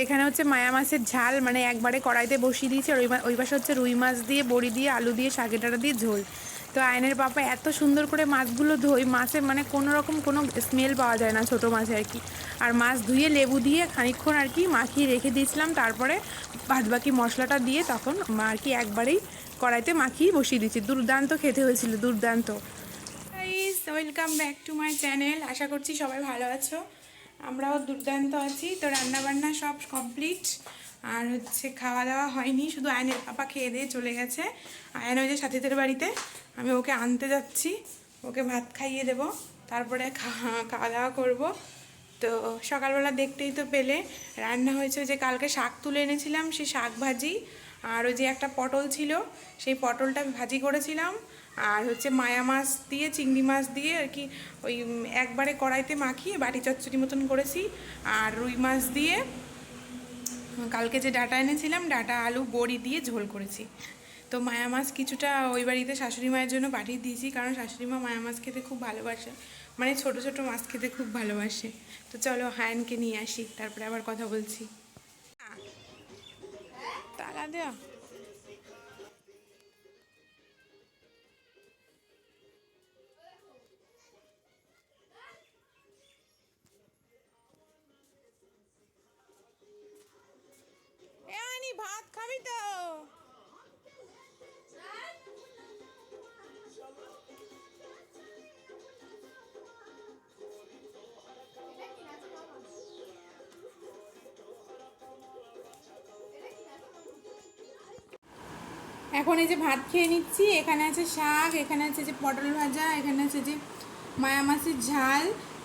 এখানে হচ্ছে মায়া মাছের ঝাল, মানে একবারে কড়াইতে বসিয়ে দিয়েছি। আর ওই পাশে হচ্ছে রুই মাছ দিয়ে, বড়ি দিয়ে, আলু দিয়ে, শাকে ডাঁটা দিয়ে ঝোল। তো আয়নের পাপা এত সুন্দর করে মাছগুলো ধোয়, মাছে মানে কোনো রকম কোনো স্মেল পাওয়া যায় না ছোটো মাছে আর কি। আর মাছ ধুয়ে লেবু দিয়ে খানিকক্ষণ আর কি মাখিয়ে রেখে দিয়েছিলাম, তারপরে বাদবাকি মশলাটা দিয়ে তখন আর কি একবারেই কড়াইতে মাখিয়ে বসিয়ে দিয়েছি। দুর্দান্ত খেতে হয়েছিল, দুর্দান্ত। Guys, welcome back to my channel. আশা করছি সবাই ভালো আছো, আমরাও দুর্দান্ত আছি। তো রান্নাবান্না সব কমপ্লিট, আর হচ্ছে খাওয়া দাওয়া হয়নি, শুধু আয়নের পাপা খেয়ে দিয়ে চলে গেছে। আয়ন ওই যে সাথীদের বাড়িতে, আমি ওকে আনতে যাচ্ছি, ওকে ভাত খাইয়ে দেব, তারপরে খাওয়া দাওয়া করব। তো সকালবেলা দেখতেই তো পেলে রান্না হয়েছে, যে কালকে শাক তুলে এনেছিলাম সেই শাক ভাজি, আর ওই যে একটা পটল ছিল সেই পটলটা ভাজি করেছিলাম, আর হচ্ছে মায়া মাছ দিয়ে, চিংড়ি মাছ দিয়ে আর কি ওই একবারে কড়াইতে মাখিয়ে বাটি চচ্চড়ি মতন করেছি। আর রুই মাছ দিয়ে কালকে যে ডাঁটা এনেছিলাম, ডাঁটা আলু বড়ি দিয়ে ঝোল করেছি। তো মায়া মাছ কিছুটা ওই বাড়িতে শাশুড়ি মায়ের জন্য পাঠিয়ে দিয়েছি, কারণ শাশুড়ি মা মায়া মাছ খেতে খুব ভালোবাসে, মানে ছোট ছোট মাছ খেতে খুব ভালোবাসে। তো চলো হায়ানকে নিয়ে আসি, তারপরে আবার কথা বলছি। তালা দেওয়া ভাত খাবি তো? এখন এই যে ভাত খেয়ে নিচ্ছি। এখানে আছে শাক, এখানে আছে যে পটল ভাজা, এখানে আছে যে মায়া মাছের ঝাল,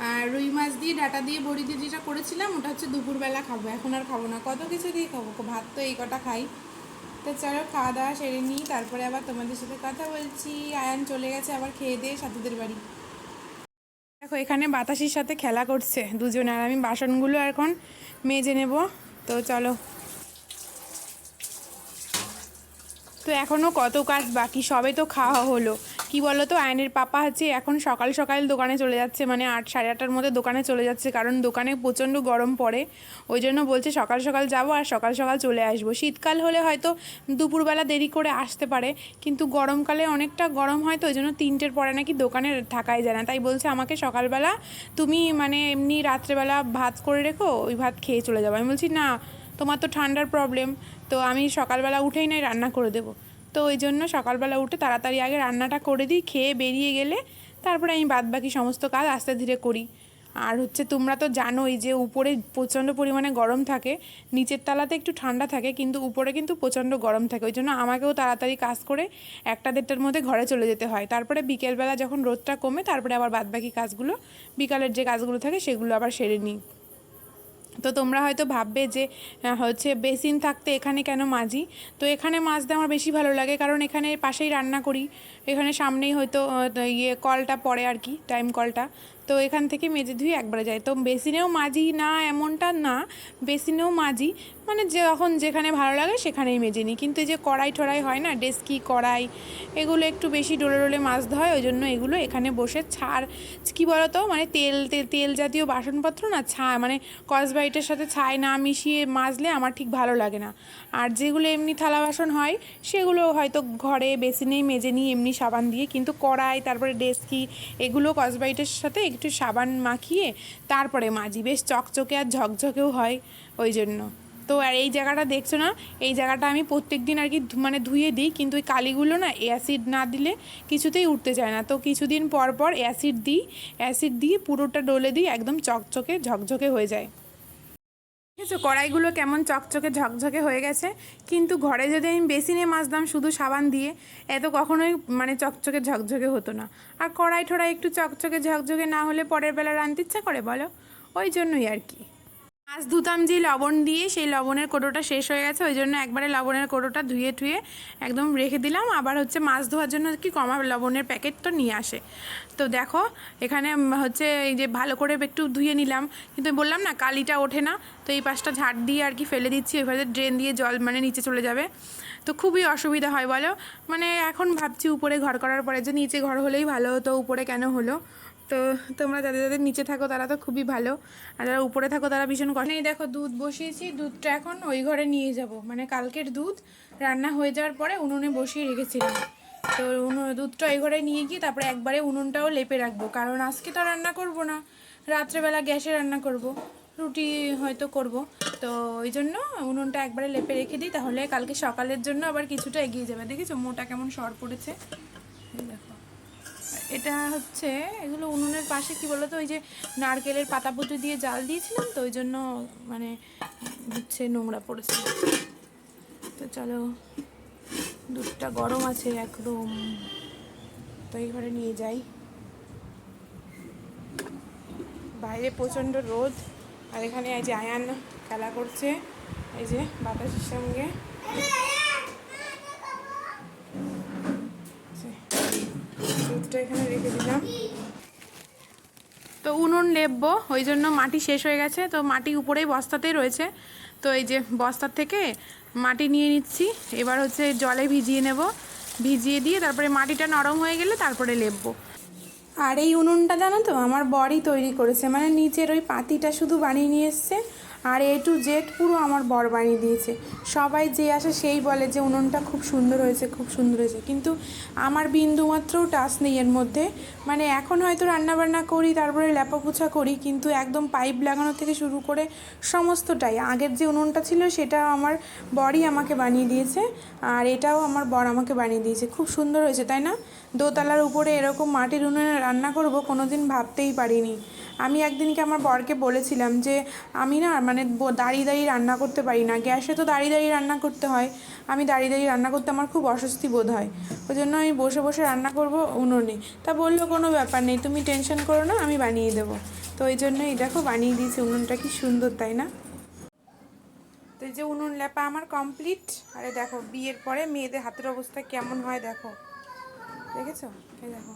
আর রুই মাছ দিয়ে ডাঁটা দিয়ে বড়ি দিয়ে যেটা করেছিলাম ওটা হচ্ছে দুপুরবেলা খাবো, এখন আর খাবো না। কত কিছু দিয়ে খাবো, ভাত তো এই কটা খাই। তো চলো খাওয়া দাওয়া সেরে নিই, তারপরে আবার তোমাদের সাথে কথা বলছি। আয়ান চলে গেছে আবার খেয়ে দিয়ে সাথীদের বাড়ি। দেখো এখানে বাতাসির সাথে খেলা করছে দুজনে, আর আমি বাসনগুলো এখন মেজে নেব। তো চলো। তো এখনও কত কাজ বাকি, সবে তো খাওয়া হলো। কি বলো তো, আয়নের পাপা হচ্ছে এখন সকাল সকাল দোকানে চলে যাচ্ছে, মানে 8 সাড়ে 8টার মধ্যে দোকানে চলে যাচ্ছে, কারণ দোকানে প্রচণ্ড গরম পড়ে। ওই জন্য বলছে সকাল সকাল যাবো আর সকাল সকাল চলে আসবো। শীতকাল হলে হয়তো দুপুরবেলা দেরি করে আসতে পারে, কিন্তু গরমকালে অনেকটা গরম হয়, তো ওই জন্য 3টের পরে নাকি দোকানে থাকাই যায় না। তাই বলছে আমাকে সকালবেলা তুমি মানে এমনি রাত্রেবেলা ভাত করে রেখো, ওই ভাত খেয়ে চলে যাবো। আমি বলছি না, তোমার তো ঠান্ডার প্রবলেম, তো আমি সকালবেলা উঠেই নাই রান্না করে দেবো। তো ওই জন্য সকালবেলা উঠে তাড়াতাড়ি আগে রান্নাটা করে দিই, খেয়ে বেরিয়ে গেলে তারপরে আমি বাদবাকি সমস্ত কাজ আস্তে ধীরে করি। আর হচ্ছে তোমরা তো জানোই যে উপরে প্রচণ্ড পরিমাণে গরম থাকে, নিচের তলাতে একটু ঠান্ডা থাকে, কিন্তু উপরে কিন্তু প্রচণ্ড গরম থাকে। ওই জন্য আমাকেও তাড়াতাড়ি কাজ করে 1টা-1:30টার মধ্যে ঘরে চলে যেতে হয়। তারপরে বিকেলবেলা যখন রোদটা কমে, তারপরে আবার বাদবাকি কাজগুলো, বিকালের যে কাজগুলো থাকে সেগুলো আবার সেরে নিই। তো তোমরা হয়তো ভাববে যে হচ্ছে বেসিন থাকতে এখানে কেন মাজি। তো এখানে মাজতে আমার বেশি ভালো লাগে, কারণ এখানে পাশেই রান্না করি, এখানে সামনেই হয়তো কলটা পড়ে আর কি, টাইম কলটা। তো এখান থেকে মেজে ধুয়ে একবারে যায়। তো বেসিনেও মাজি না এমনটা না, বেসিনেও মাজি, মানে যখন যেখানে ভালো লাগে সেখানেই মেজে নিই। কিন্তু এই যে কড়াই ঠড়াই হয় না, ডেস্কি কড়াই, এগুলো একটু বেশি ডোলে ডোলে মাজতে হয়, ওই জন্য এগুলো এখানে বসে কী বলো তো, মানে তেল জাতীয় বাসনপত্র না, মানে কসবাইটের সাথে ছাই না মিশিয়ে মাজলে আমার ঠিক ভালো লাগে না। আর যেগুলো এমনি থালা বাসন হয় সেগুলো হয়তো ঘরে বেসিনেই মেজে নিই এমনি সাবান দিয়ে, কিন্তু কড়াই তারপরে ডেস্কি এগুলো কসবাইটের সাথে একটু সাবান মাখিয়ে তারপরে মাজি, বেশ চকচকে আর ঝকঝকেও হয় ওই জন্য। তো আর এই জায়গাটা দেখছো না, এই জায়গাটা আমি প্রত্যেক দিন আর কি মানে ধুয়ে দিই, কিন্তু ওই কালিগুলো না অ্যাসিড না দিলে কিছুতেই উঠতে চায় না। তো কিছুদিন পর পর অ্যাসিড দিই, অ্যাসিড দিয়ে পুরোটা ডলে দিই, একদম চকচকে ঝকঝকে হয়ে যায়। দেখেছো কড়াইগুলো কেমন চকচকে ঝকঝকে হয়ে গেছে, কিন্তু ঘরে যদি আমি বেসিনে মাজতাম শুধু সাবান দিয়ে, এত কখনোই মানে চকচকে ঝকঝকে হতো না। আর কড়াই ঠড়াই একটু চকচকে ঝকঝকে না হলে পরের বেলা রাঁধতে ইচ্ছা করে বলো, ওই জন্যই আর কি। মাছ ধুতাম যে লবণ দিয়ে, সেই লবণের কোটোটা শেষ হয়ে গেছে, ওই জন্য একবারে লবণের কোটোটা ধুয়ে ঠুয়ে একদম রেখে দিলাম। আবার হচ্ছে মাছ ধোয়ার জন্য কি কমা লবণের প্যাকেট তো নিয়ে আসে। তো দেখো এখানে হচ্ছে এই যে ভালো করে একটু ধুয়ে নিলাম, কিন্তু বললাম না কালিটা ওঠে না, তো এই পাশটা ঝাড় দিয়ে আর কি ফেলে দিচ্ছি, ওইভাবে ড্রেন দিয়ে জল মানে নিচে চলে যাবে। তো খুবই অসুবিধা হয় বলো, মানে এখন ভাবছি উপরে ঘর করার পরে যে নিচে ঘর হলেই ভালো হতো, উপরে কেন হলো। তো তোমরা যাদের যাদের নিচে থাকো তারা তো খুবই ভালো, আর যারা উপরে থাকো তারা ভীষণ কষ্ট। এই দেখো দুধ বসিয়েছি, দুধটা এখন ওই ঘরে নিয়ে যাব, মানে কালকের দুধ রান্না হয়ে যাওয়ার পরে উনুনে বসিয়ে রেখেছিলাম। তো দুধটা ওই ঘরে নিয়ে গিয়ে তারপরে একবারে উনুনটাও লেপে রাখবো, কারণ আজকে তো রান্না করব না, রাত্রেবেলা গ্যাসে রান্না করব, রুটি হয়তো করব। তো ওই জন্য উনুনটা একবারে লেপে রেখে দিই, তাহলে কালকে সকালের জন্য আবার কিছুটা এগিয়ে যাবে। দেখেছো মোটা কেমন সর পড়েছে, দেখো। এটা হচ্ছে এগুলো উনুনের পাশে কি বলতো, ওই যে নারকেলের পাতা পুঁতি দিয়ে জাল দিয়েছিলাম, তো ওই জন্য মানে হচ্ছে নোংরা পড়েছে। তো চলো, দুধটা গরম আছে একদম, তো এই ঘরে নিয়ে যাই। বাইরে প্রচণ্ড রোদ, আর এখানে এই যে আয়ান খেলা করছে এই যে বাতাসের সঙ্গে। দুধটা এখানে রেখে দিলাম। তো উনুন লেপবো, ওই জন্য মাটি শেষ হয়ে গেছে, তো মাটি উপরেই বস্তাতেই রয়েছে। তো এই যে বস্তার থেকে মাটি নিয়ে নিচ্ছি, এবার হচ্ছে জলে ভিজিয়ে নেব, ভিজিয়ে দিয়ে তারপরে মাটিটা নরম হয়ে গেলে তারপরে লেপবো। আর এই উনুনটা জানো তো আমার বরই তৈরি করেছে, মানে নিচের ওই পাতিটা শুধু বানিয়ে নিয়ে এসছে, আর এ টু জেড পুরো আমার বর বানিয়ে দিয়েছে। সবাই যে আসে সেই বলে যে উনুনটা খুব সুন্দর হয়েছে, খুব সুন্দর হয়েছে, কিন্তু আমার বিন্দুমাত্রও টাচ নেই এর মধ্যে। মানে এখন হয়তো রান্নাবান্না করি, তারপরে ল্যাপাপোছা করি, কিন্তু একদম পাইপ লাগানো থেকে শুরু করে সমস্তটাই আগের যে উনুনটা ছিল সেটা আমার বরই আমাকে বানিয়ে দিয়েছে, আর এটাও আমার বর আমাকে বানিয়ে দিয়েছে। খুব সুন্দর হয়েছে তাই না? দোতলার উপরে এরকম মাটির উনুনে রান্না করব কোনো দিন ভাবতেই পারিনি। আমি একদিনকে আমার বরকে বলেছিলাম যে আমি না মানে দাঁড়িয়ে দাঁড়িয়ে রান্না করতে পারি না, গ্যাসে তো দাঁড়িয়ে দাঁড়িয়ে রান্না করতে হয়, আমি দাঁড়িয়ে দাঁড়িয়ে রান্না করতে আমার খুব অস্বস্তি বোধ হয়, ওই জন্য আমি বসে বসে রান্না করব উনুনে। তা বললো কোনো ব্যাপার নেই, তুমি টেনশন করো না, আমি বানিয়ে দেবো। তো ওই জন্যই দেখো বানিয়ে দিয়েছি, উনুনটা কি সুন্দর তাই না? তো এই যে উনুন লেপা আমার কমপ্লিট। আরে দেখো বিয়ের পরে মেয়েদের হাতের অবস্থা কেমন হয় দেখো, দেখেছো? এই দেখো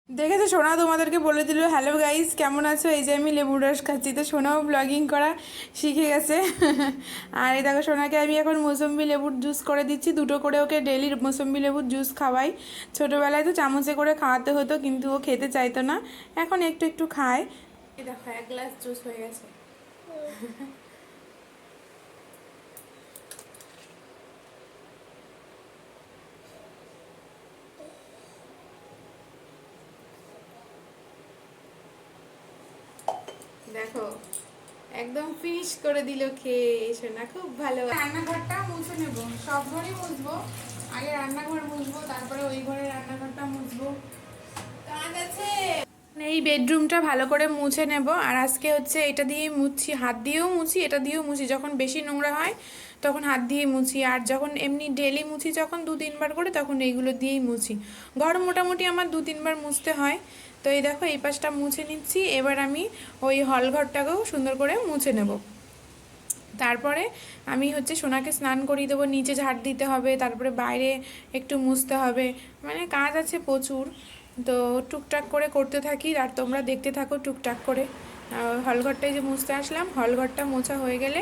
দেখেছো, সোনা তোমাদেরকে বলে দিল হ্যালো গাইস কেমন আছো, এই যে আমি লেবুর রস খাচ্ছি। তো সোনাও ব্লগিং করা শিখে গেছে। আর এই দেখো সোনাকে আমি এখন মৌসম্বি লেবুর জুস করে দিচ্ছি, দুটো করে ওকে ডেলি মৌসম্বি লেবুর জুস খাওয়াই। ছোটোবেলায় তো চামচে করে খাওয়াতে হতো, কিন্তু ও খেতে চাইতো না, এখন একটু একটু খায়। এই দেখো 1 গ্লাস জুস হয়ে গেছে। দেখো একদম ফিনিশ করে দিল খেয়ে, সোনা খুব ভালো। রান্নাঘরটা মুছে নেব, সব ঘরই মুছবো, আগে রান্নাঘর মুছবো, তারপরে ওই ঘরে রান্নাঘরটা মুছবো, কাজ আছে। এই বেডরুমটা ভালো করে মুছে নেব, আর আজকে হচ্ছে এটা দিয়েই মুছছি, হাত দিয়েও মুছি, এটা দিয়েও মুছি। যখন বেশি নোংরা হয় তখন হাত দিয়ে মুছি, আর যখন এমনি ডেলি মুছি যখন 2-3 বার করে, তখন এইগুলো দিয়েই মুছি। ঘর মোটামুটি আমার 2-3 বার মুছতে হয়। তো এই দেখো এই পাশটা মুছে নিচ্ছি, এবার আমি ওই হল ঘরটাকেও সুন্দর করে মুছে নেব। তারপরে আমি হচ্ছে সোনাকে স্নান করিয়ে দেবো, নিচে ঝাড় দিতে হবে, তারপরে বাইরে একটু মুছতে হবে, মানে কাজ আছে প্রচুর। তো টুকটাক করে করতে থাকি, আর তোমরা দেখতে থাকো টুকটাক করে। হলঘরটায় যে মুছতে আসলাম, হলঘরটা মোছা হয়ে গেলে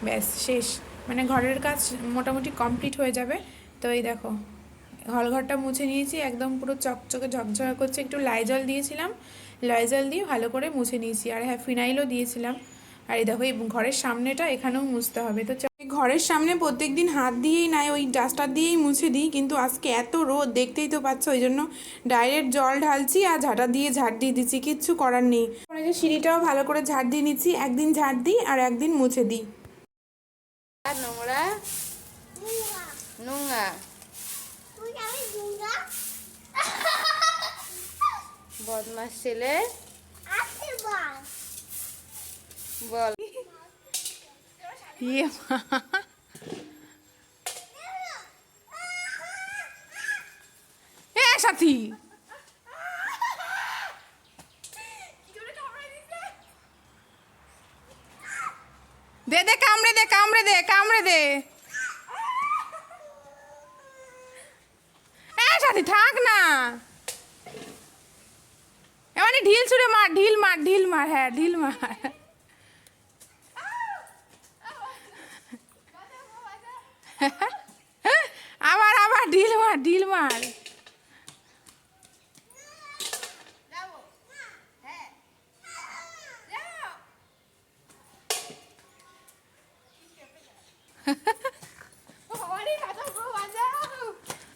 ব্যাস শেষ, মানে ঘরের কাজ মোটামুটি কমপ্লিট হয়ে যাবে। তো এই দেখো হলঘরটা মুছে নিয়েছি, একদম পুরো চকচকে ঝকঝকা করছে। একটু লাইজল দিয়েছিলাম, লাইজল দিয়ে ভালো করে মুছে নিয়েছি, আর হ্যাঁ ফিনাইলও দিয়েছিলাম। আর এই দেখো এই ঘরের সামনেটা এখানেও মুছতে হবে। তো ঘরের সামনে প্রত্যেক দিন হাত দিয়েই নাই, ওই ডাস্টার দিয়েই মুছে দিই, কিন্তু আজকে এত রোদ দেখতেই তো পাচ্ছ, ওই জন্য ডাইরেক্ট জল ঢালছি আর ঝাঁটা দিয়ে ঝাড় দিয়ে দিচ্ছি, কিচ্ছু করার নেই। যে সিঁড়িটাও ভালো করে ঝাড় দিয়ে নিচ্ছি, একদিন ঝাড় দিই আর একদিন মুছে দিই। নোংরা নোংরা বদমাস ছেলে বল। ইয়ে সাথী দে দে, কামড়ে দে, কামড়ে দে, কামড়ে দে। সাথী থাক না, এমনি ঢিল ছুড়ে মার, ঢিল মার, ঢিল মার, হ্যাঁ ঢিল মার। আবার আবার ঢিল মার ঢিল মার।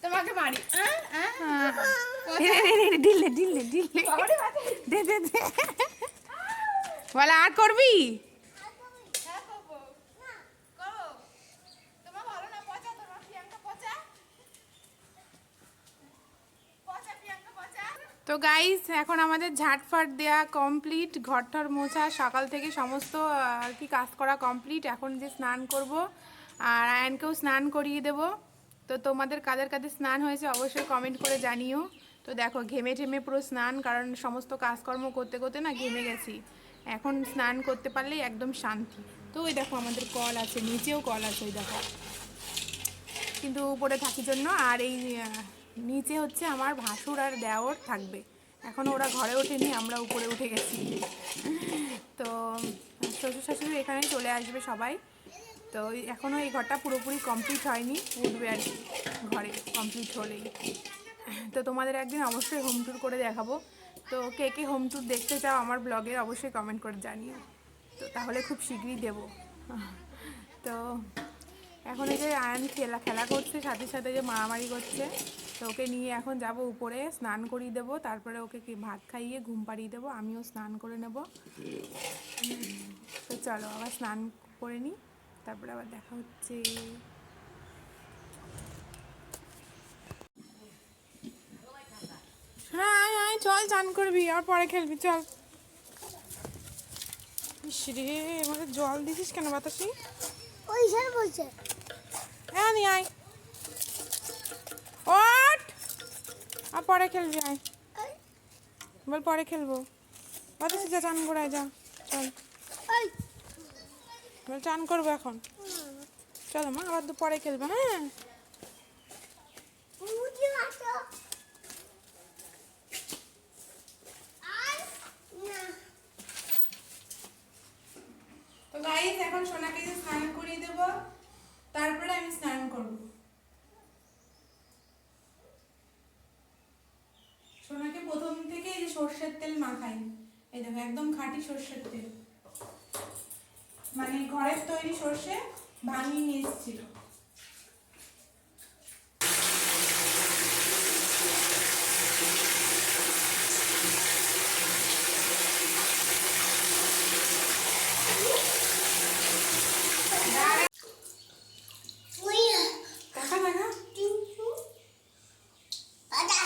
তোমাকে মারি ঢিলে ঢিলে ঢিলে দে দে দে বলে আর করবি। তো গাইস এখন আমাদের ঝাটফাট দেয়া কমপ্লিট, ঘরটার মোছা সকাল থেকে সমস্ত আর কি কাজ করা কমপ্লিট। এখন যে স্নান করব আর আয়নকেও স্নান করিয়ে দেব। তো তোমাদের কাদের কাদের স্নান হয়েছে অবশ্যই কমেন্ট করে জানিও। তো দেখো ঘেমে টেমে পুরো স্নান, কারণ সমস্ত কাজকর্ম করতে করতে না ঘেমে গেছি। এখন স্নান করতে পারলেই একদম শান্তি। তো ওই দেখো আমাদের কল আছে, নিচেও কল আছে ওই দেখো, কিন্তু উপরে থাকি জন্য। আর এই নিচে হচ্ছে আমার ভাসুর আর দেওর থাকবে। এখনও ওরা ঘরে ওঠেনি, আমরা উপরে উঠে গেছি। তো শ্বশুর শাশুড়ি এখানে চলে আসবে সবাই। তো এখনও এই ঘরটা পুরোপুরি কমপ্লিট হয়নি, উঠবে আর কি ঘরে কমপ্লিট হলেই। তো তোমাদের একদিন অবশ্যই হোম ট্যুর করে দেখাবো। তো কে কে হোম ট্যুর দেখতে চাও আমার ব্লগে অবশ্যই কমেন্ট করে জানিও। তো তাহলে খুব শীঘ্রই দেবো। তো এখন এই যে আয়ন খেলা করছে, সাথে সাথে যে মারামারি করছে। তো ওকে নিয়ে এখন যাব উপরে, স্নান করিয়ে দেবো, তারপরে ওকে ভাত খাইয়ে ঘুম পাড়িয়ে দেবো, আমিও স্নান করে নেব। তো চলো আবার স্নান করে নিই, তারপরে আবার দেখা হচ্ছে। হ্যাঁ আয় চল চান করবি আর পরে খেলবি চল। রে আমাদের জল দিছিস কেন বাতাসি? ওই স্যার বলছে হ্যাঁ নি আয় ওঠ, আর পরে খেলবি আয়, বল পরে খেলবো। বাতাসি যা চান করায় যা চল, ওই বল চান করবো এখন। চলো মা আবার তো পরে খেলবে। হ্যাঁ মুজি আসো আর না। তো গাইস এখন সোনাকে যে স্নান করিয়ে দেবো, তারপরে আমি স্নান করব। সোনাকে প্রথম থেকে এই যে সর্ষের তেল মাখাই, এই দেখো একদম খাঁটি সর্ষের তেল, মানে ঘরের তৈরি সর্ষে ভাঙিয়ে নিয়ে এসেছিল। ওই দেখা দেখা টিপু আদা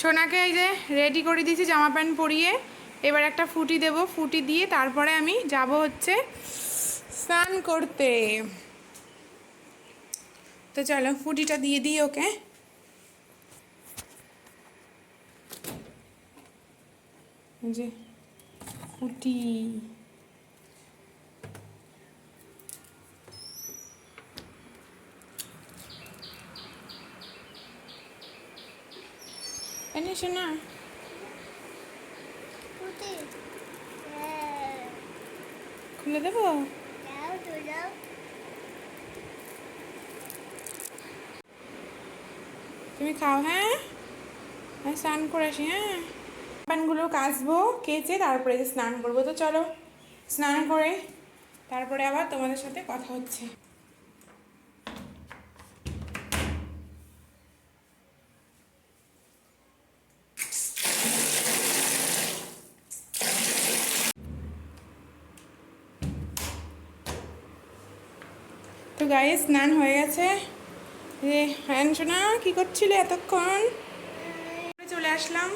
সোনাকে এই যে রেডি করে দিয়েছি জামা প্যান্ট পরিয়ে, এবার একটা ফুটি দেব, ফুটি দিয়ে তারপরে আমি যাব হচ্ছে স্নান করতে। তো চলো ফুটিটা দিয়ে দিই ওকে। যে ফুটি এনে শোনা পুতি খুলে দেবো। দাও তো দাও তুমি খাও। হ্যাঁ আমি স্নান করে আসি। হ্যাঁ প্যানগুলো কাচবো, কেচে তারপরে যে স্নান করবো। তো চলো স্নান করে তারপরে আবার তোমাদের সাথে কথা হচ্ছে। তো গায়ে স্নান হয়ে গেছে। রে হ্যান সোনা কী করছিলে এতক্ষণ? চলে আসলাম,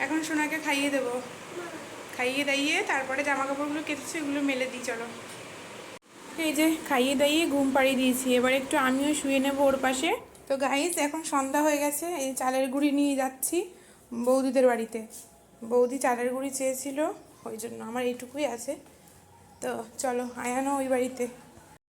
এখন সোনাকে খাইয়ে দেবো, খাইয়ে দাইয়ে তারপরে জামা কাপড়গুলো কেটেছে এগুলো মেলে দিই। চলো এই যে খাইয়ে দাইয়ে ঘুম পাড়িয়ে দিয়েছি, এবার একটু আমিও শুয়ে নেবো ওর পাশে। তো গাইস এখন সন্ধ্যা হয়ে গেছে, এই চালের গুঁড়ি নিয়ে যাচ্ছি বৌদিদের বাড়িতে। বৌদি চালের গুঁড়ি চেয়েছিল, ওই জন্য আমার এইটুকুই আছে। তো চলো আয়ানও ওই বাড়িতে।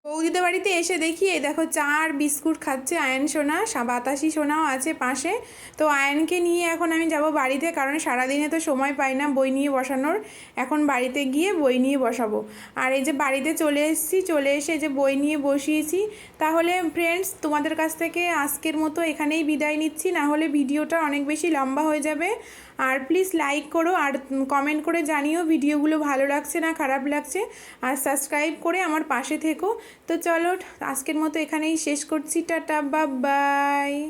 বৌদিদের বাড়িতে এসে দেখি এই দেখো চা আর বিস্কুট খাচ্ছে আয়ন সোনা, বাতাসি সোনাও আছে পাশে। তো আয়নকে নিয়ে এখন আমি যাব বাড়িতে, কারণ সারাদিনে তো সময় পাই না বই নিয়ে বসানোর। এখন বাড়িতে গিয়ে বই নিয়ে বসাবো। আর এই যে বাড়িতে চলে এসেছি, চলে এসে এই যে বই নিয়ে বসিয়েছি। তাহলে ফ্রেন্ডস, তোমাদের কাছ থেকে আজকের মতো এখানেই বিদায় নিচ্ছি, না হলে ভিডিওটা অনেক বেশি লম্বা হয়ে যাবে। আর প্লিজ লাইক করো আর কমেন্ট করে জানিও ভিডিওগুলো ভালো লাগছে না খারাপ লাগছে। আর সাবস্ক্রাইব করে আমার পাশে থেকো। তো চলো আজকের মতো এখানেই শেষ করছি, টাটা, বাই বাই।